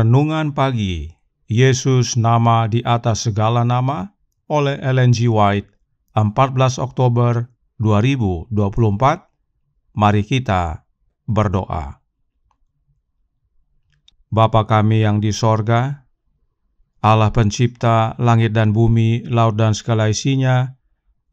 Renungan Pagi, Yesus Nama di Atas Segala Nama, oleh Ellen G. White, 14 Oktober 2024. Mari kita berdoa. Bapa kami yang di sorga, Allah pencipta langit dan bumi, laut dan segala isinya,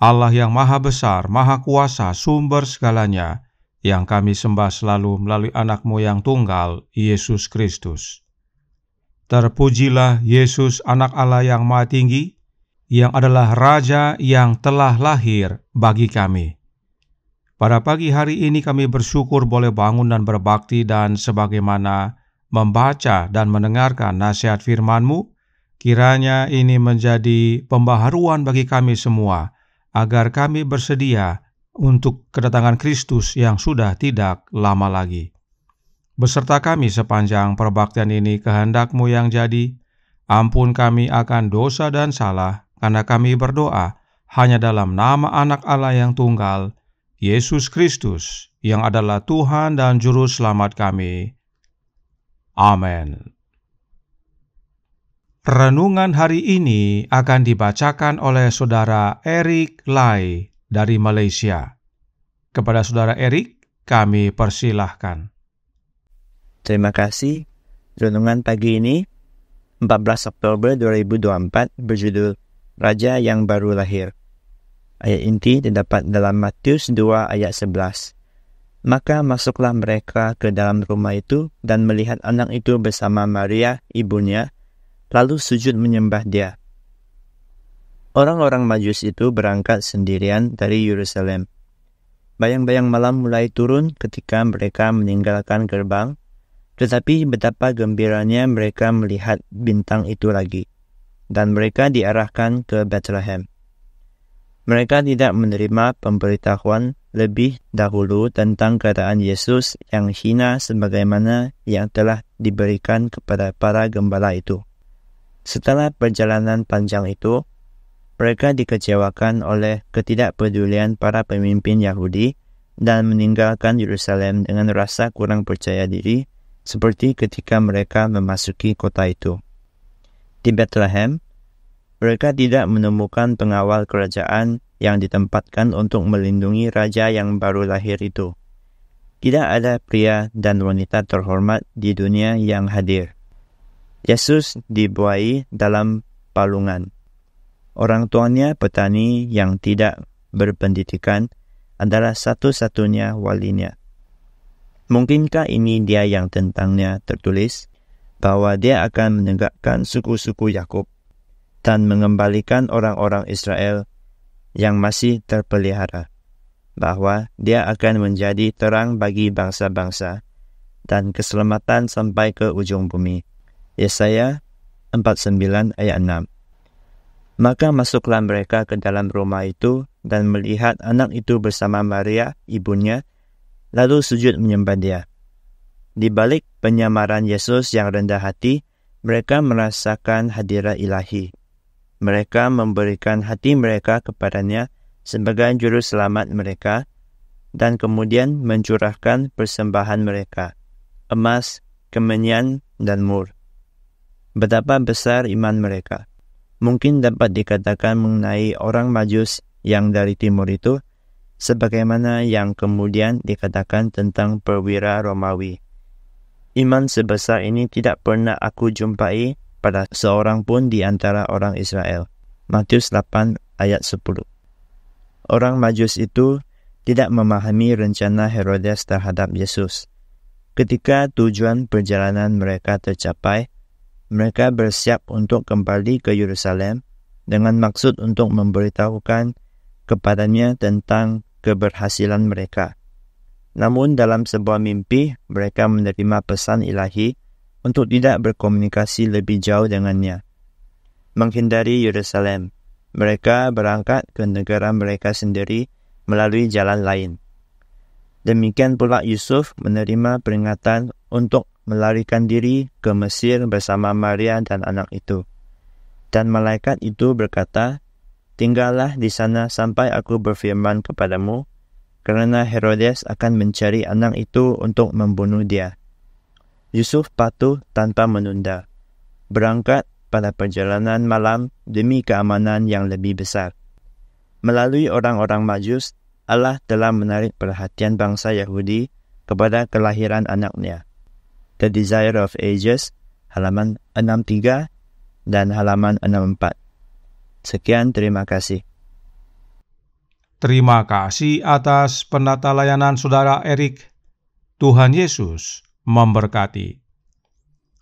Allah yang maha besar, maha kuasa, sumber segalanya, yang kami sembah selalu melalui anak-Mu yang tunggal, Yesus Kristus. Terpujilah Yesus, anak Allah yang maha tinggi, yang adalah Raja yang telah lahir bagi kami. Pada pagi hari ini kami bersyukur boleh bangun dan berbakti, dan sebagaimana membaca dan mendengarkan nasihat firman-Mu, kiranya ini menjadi pembaharuan bagi kami semua, agar kami bersedia untuk kedatangan Kristus yang sudah tidak lama lagi. Beserta kami sepanjang perbaktian ini, kehendak-Mu yang jadi. Ampun kami akan dosa dan salah, karena kami berdoa hanya dalam nama Anak Allah yang tunggal, Yesus Kristus, yang adalah Tuhan dan Juru Selamat kami. Amin. Renungan hari ini akan dibacakan oleh Saudara Eric Lai dari Malaysia. Kepada Saudara Eric, kami persilahkan. Terima kasih. Renungan pagi ini, 14 Oktober 2024, berjudul Raja yang Baru Lahir. Ayat inti terdapat dalam Matius 2 ayat 11. Maka masuklah mereka ke dalam rumah itu dan melihat anak itu bersama Maria, ibunya, lalu sujud menyembah dia. Orang-orang Majus itu berangkat sendirian dari Yerusalem. Bayang-bayang malam mulai turun ketika mereka meninggalkan gerbang, tetapi betapa gembiranya mereka melihat bintang itu lagi, dan mereka diarahkan ke Bethlehem. Mereka tidak menerima pemberitahuan lebih dahulu tentang keadaan Yesus yang hina sebagaimana yang telah diberikan kepada para gembala itu. Setelah perjalanan panjang itu, mereka dikecewakan oleh ketidakpedulian para pemimpin Yahudi dan meninggalkan Yerusalem dengan rasa kurang percaya diri, seperti ketika mereka memasuki kota itu. Di Bethlehem, mereka tidak menemukan pengawal kerajaan yang ditempatkan untuk melindungi raja yang baru lahir itu. Tidak ada pria dan wanita terhormat di dunia yang hadir. Yesus dibuai dalam palungan. Orang tuanya petani yang tidak berpendidikan adalah satu-satunya walinya. Mungkinkah ini dia yang tentangnya tertulis, bahwa dia akan menegakkan suku-suku Yakub dan mengembalikan orang-orang Israel yang masih terpelihara, bahwa dia akan menjadi terang bagi bangsa-bangsa dan keselamatan sampai ke ujung bumi. Yesaya 49 ayat 6. Maka masuklah mereka ke dalam rumah itu dan melihat anak itu bersama Maria, ibunya, lalu sujud menyembah dia. Di balik penyamaran Yesus yang rendah hati, mereka merasakan hadirat ilahi. Mereka memberikan hati mereka kepadanya sebagai juru selamat mereka, dan kemudian mencurahkan persembahan mereka, emas, kemenyan, dan mur. Betapa besar iman mereka. Mungkin dapat dikatakan mengenai orang Majus yang dari timur itu, sebagaimana yang kemudian dikatakan tentang perwira Romawi. Iman sebesar ini tidak pernah aku jumpai pada seorang pun di antara orang Israel. Matius 8 ayat 10. Orang Majus itu tidak memahami rencana Herodes terhadap Yesus. Ketika tujuan perjalanan mereka tercapai, mereka bersiap untuk kembali ke Yerusalem dengan maksud untuk memberitahukan kepadanya tentang keberhasilan mereka. Namun dalam sebuah mimpi, mereka menerima pesan ilahi untuk tidak berkomunikasi lebih jauh dengannya. Menghindari Yerusalem, mereka berangkat ke negara mereka sendiri melalui jalan lain. Demikian pula Yusuf menerima peringatan untuk melarikan diri ke Mesir bersama Maria dan anak itu. Dan malaikat itu berkata, "Tinggallah di sana sampai aku berfirman kepadamu, karena Herodes akan mencari anak itu untuk membunuh dia." Yusuf patuh tanpa menunda, berangkat pada perjalanan malam demi keamanan yang lebih besar. Melalui orang-orang Majus, Allah telah menarik perhatian bangsa Yahudi kepada kelahiran anaknya. The Desire of Ages, halaman 63 dan halaman 64. Sekian, terima kasih. Terima kasih atas penata layanan Saudara Erik. Tuhan Yesus memberkati.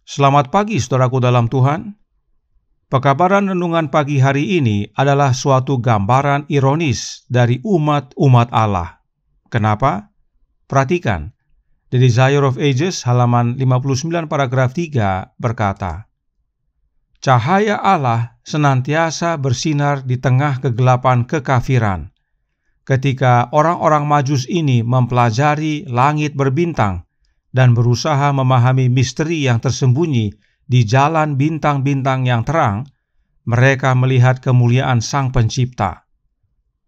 Selamat pagi saudaraku dalam Tuhan. Pekabaran renungan pagi hari ini adalah suatu gambaran ironis dari umat-umat Allah. Kenapa? Perhatikan. The Desire of Ages halaman 59 paragraf 3 berkata, cahaya Allah senantiasa bersinar di tengah kegelapan kekafiran. Ketika orang-orang Majus ini mempelajari langit berbintang dan berusaha memahami misteri yang tersembunyi di jalan bintang-bintang yang terang, mereka melihat kemuliaan Sang Pencipta.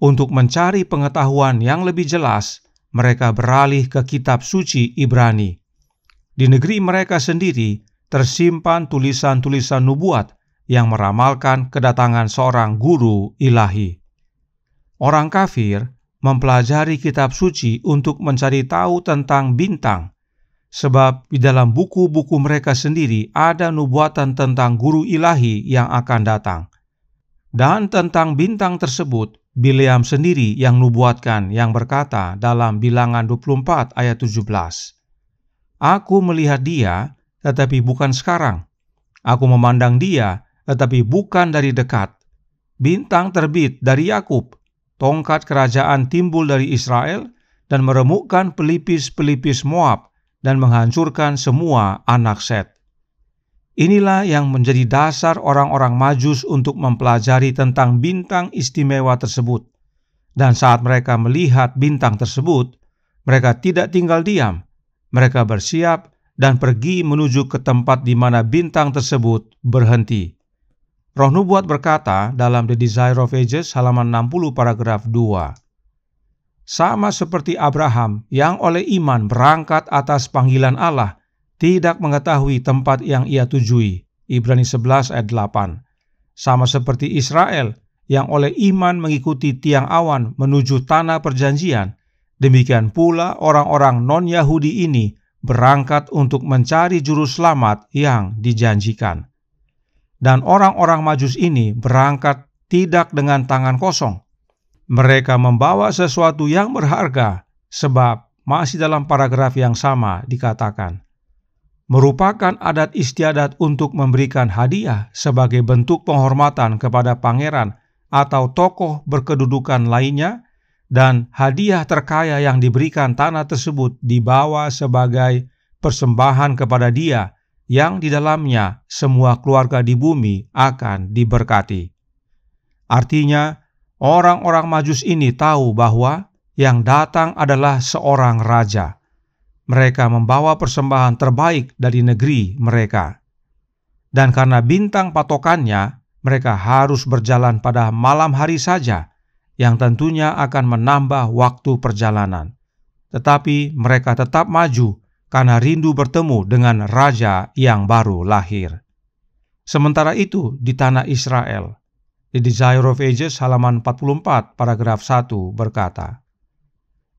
Untuk mencari pengetahuan yang lebih jelas, mereka beralih ke kitab suci Ibrani. Di negeri mereka sendiri tersimpan tulisan-tulisan nubuat yang meramalkan kedatangan seorang guru ilahi. Orang kafir mempelajari kitab suci untuk mencari tahu tentang bintang, sebab di dalam buku-buku mereka sendiri ada nubuatan tentang guru ilahi yang akan datang. Dan tentang bintang tersebut, Bileam sendiri yang nubuatkan, yang berkata dalam Bilangan 24 ayat 17, Aku melihat dia, tetapi bukan sekarang. Aku memandang dia, tetapi bukan dari dekat. Bintang terbit dari Yakub, tongkat kerajaan timbul dari Israel, dan meremukkan pelipis-pelipis Moab, dan menghancurkan semua anak Set. Inilah yang menjadi dasar orang-orang Majus untuk mempelajari tentang bintang istimewa tersebut. Dan saat mereka melihat bintang tersebut, mereka tidak tinggal diam. Mereka bersiap dan pergi menuju ke tempat di mana bintang tersebut berhenti. Roh Nubuat berkata dalam The Desire of Ages halaman 60 paragraf 2. Sama seperti Abraham yang oleh iman berangkat atas panggilan Allah, tidak mengetahui tempat yang ia tujui. Ibrani 11 ayat 8. Sama seperti Israel yang oleh iman mengikuti tiang awan menuju tanah perjanjian, demikian pula orang-orang non-Yahudi ini berangkat untuk mencari juru selamat yang dijanjikan. Dan orang-orang Majus ini berangkat tidak dengan tangan kosong. Mereka membawa sesuatu yang berharga, sebab masih dalam paragraf yang sama dikatakan, merupakan adat istiadat untuk memberikan hadiah sebagai bentuk penghormatan kepada pangeran atau tokoh berkedudukan lainnya, dan hadiah terkaya yang diberikan tanah tersebut dibawa sebagai persembahan kepada Dia yang di dalamnya semua keluarga di bumi akan diberkati. Artinya, orang-orang Majus ini tahu bahwa yang datang adalah seorang raja. Mereka membawa persembahan terbaik dari negeri mereka. Dan karena bintang patokannya, mereka harus berjalan pada malam hari saja, yang tentunya akan menambah waktu perjalanan. Tetapi mereka tetap maju karena rindu bertemu dengan raja yang baru lahir. Sementara itu, di tanah Israel, The Desire of Ages halaman 44 paragraf 1 berkata,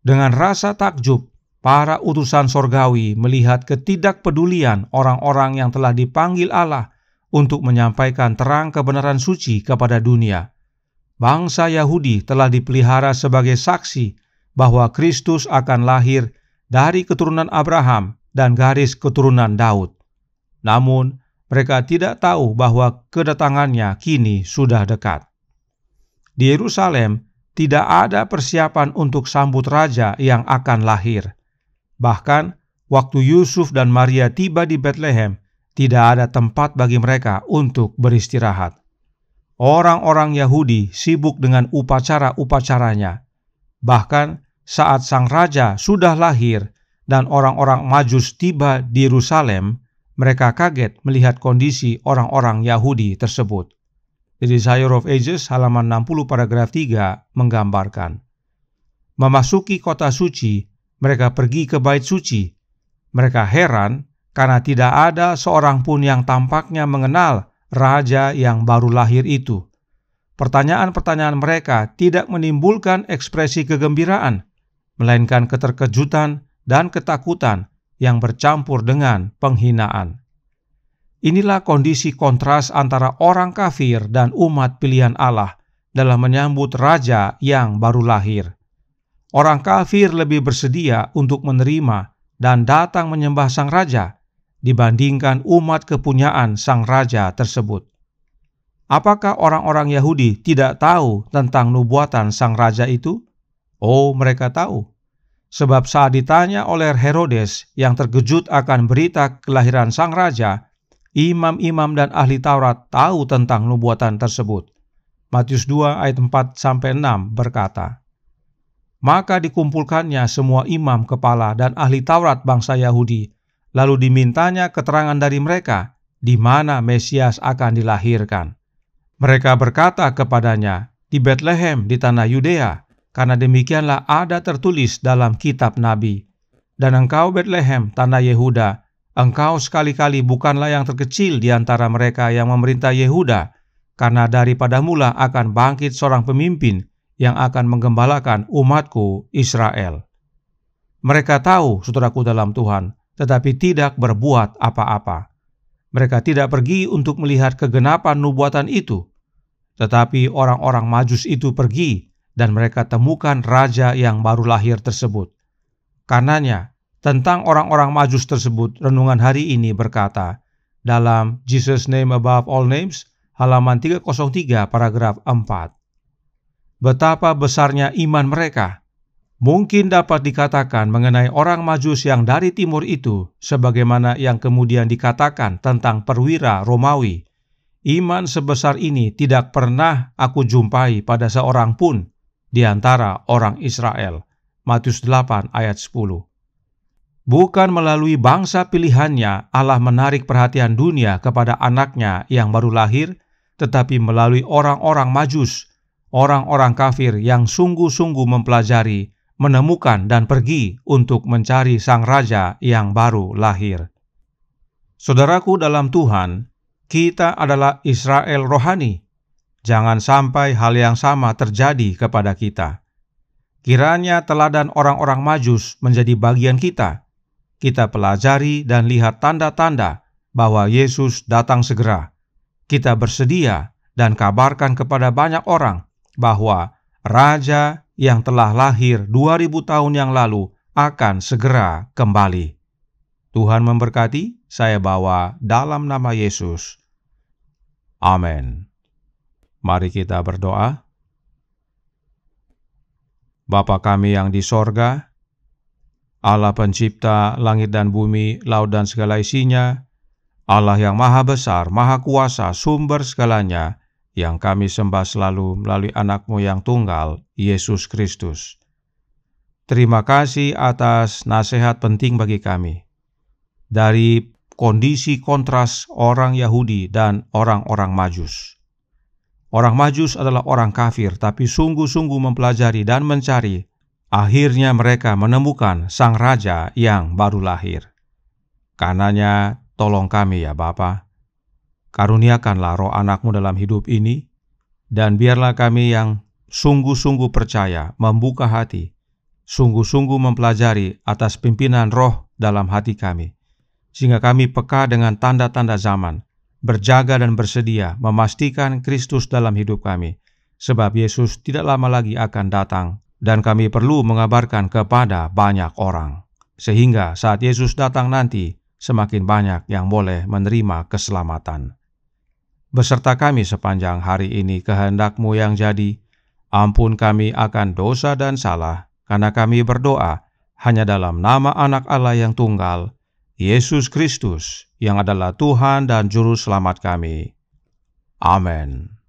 dengan rasa takjub, para utusan sorgawi melihat ketidakpedulian orang-orang yang telah dipanggil Allah untuk menyampaikan terang kebenaran suci kepada dunia. Bangsa Yahudi telah dipelihara sebagai saksi bahwa Kristus akan lahir dari keturunan Abraham dan garis keturunan Daud. Namun, mereka tidak tahu bahwa kedatangannya kini sudah dekat. Di Yerusalem, tidak ada persiapan untuk sambut raja yang akan lahir. Bahkan, waktu Yusuf dan Maria tiba di Betlehem, tidak ada tempat bagi mereka untuk beristirahat. Orang-orang Yahudi sibuk dengan upacara-upacaranya. Bahkan, saat sang raja sudah lahir dan orang-orang Majus tiba di Yerusalem, mereka kaget melihat kondisi orang-orang Yahudi tersebut. The Desire of Ages halaman 60 paragraf 3 menggambarkan, memasuki kota suci, mereka pergi ke bait suci. Mereka heran karena tidak ada seorang pun yang tampaknya mengenal raja yang baru lahir itu. Pertanyaan-pertanyaan mereka tidak menimbulkan ekspresi kegembiraan, melainkan keterkejutan dan ketakutan yang bercampur dengan penghinaan. Inilah kondisi kontras antara orang kafir dan umat pilihan Allah dalam menyambut raja yang baru lahir. Orang kafir lebih bersedia untuk menerima dan datang menyembah sang raja dibandingkan umat kepunyaan sang raja tersebut. Apakah orang-orang Yahudi tidak tahu tentang nubuatan sang raja itu? Oh, mereka tahu. Sebab saat ditanya oleh Herodes yang terkejut akan berita kelahiran sang raja, imam-imam dan ahli Taurat tahu tentang nubuatan tersebut. Matius 2 ayat 4-6 berkata, "Maka dikumpulkannya semua imam kepala dan ahli Taurat bangsa Yahudi, lalu dimintanya keterangan dari mereka di mana Mesias akan dilahirkan. Mereka berkata kepadanya, di Betlehem di tanah Yudea, karena demikianlah ada tertulis dalam kitab Nabi. Dan engkau Betlehem, tanah Yehuda, engkau sekali-kali bukanlah yang terkecil di antara mereka yang memerintah Yehuda, karena daripada mula akan bangkit seorang pemimpin yang akan menggembalakan umatku Israel." Mereka tahu, saudaraku dalam Tuhan, tetapi tidak berbuat apa-apa. Mereka tidak pergi untuk melihat kegenapan nubuatan itu, tetapi orang-orang Majus itu pergi dan mereka temukan raja yang baru lahir tersebut. Karenanya, tentang orang-orang Majus tersebut, renungan hari ini berkata, dalam Jesus Name Above All Names, halaman 303 paragraf 4. Betapa besarnya iman mereka. Mungkin dapat dikatakan mengenai orang Majus yang dari timur itu, sebagaimana yang kemudian dikatakan tentang perwira Romawi. Iman sebesar ini tidak pernah aku jumpai pada seorang pun di antara orang Israel. Matius 8 ayat 10. Bukan melalui bangsa pilihannya Allah menarik perhatian dunia kepada anaknya yang baru lahir, tetapi melalui orang-orang Majus, orang-orang kafir yang sungguh-sungguh mempelajari, menemukan dan pergi untuk mencari sang raja yang baru lahir. Saudaraku dalam Tuhan, kita adalah Israel rohani. Jangan sampai hal yang sama terjadi kepada kita. Kiranya teladan orang-orang Majus menjadi bagian kita. Kita pelajari dan lihat tanda-tanda bahwa Yesus datang segera. Kita bersedia dan kabarkan kepada banyak orang bahwa Raja yang telah lahir 2000 tahun yang lalu akan segera kembali. Tuhan memberkati, saya bawa dalam nama Yesus. Amin. Mari kita berdoa. Bapa kami yang di sorga, Allah pencipta langit dan bumi, laut dan segala isinya, Allah yang maha besar, maha kuasa, sumber segalanya, yang kami sembah selalu melalui anak-Mu yang tunggal, Yesus Kristus. Terima kasih atas nasihat penting bagi kami. Dari kondisi kontras orang Yahudi dan orang-orang Majus. Orang Majus adalah orang kafir, tapi sungguh-sungguh mempelajari dan mencari. Akhirnya mereka menemukan sang raja yang baru lahir. Karenanya, tolong kami ya Bapa. Karuniakanlah roh anak-Mu dalam hidup ini, dan biarlah kami yang sungguh-sungguh percaya, membuka hati, sungguh-sungguh mempelajari atas pimpinan roh dalam hati kami, sehingga kami peka dengan tanda-tanda zaman, berjaga dan bersedia memastikan Kristus dalam hidup kami, sebab Yesus tidak lama lagi akan datang, dan kami perlu mengabarkan kepada banyak orang, sehingga saat Yesus datang nanti, semakin banyak yang boleh menerima keselamatan. Beserta kami sepanjang hari ini kehendak-Mu yang jadi, ampun kami akan dosa dan salah, karena kami berdoa hanya dalam nama Anak Allah yang tunggal, Yesus Kristus, yang adalah Tuhan dan Juru Selamat kami. Amin.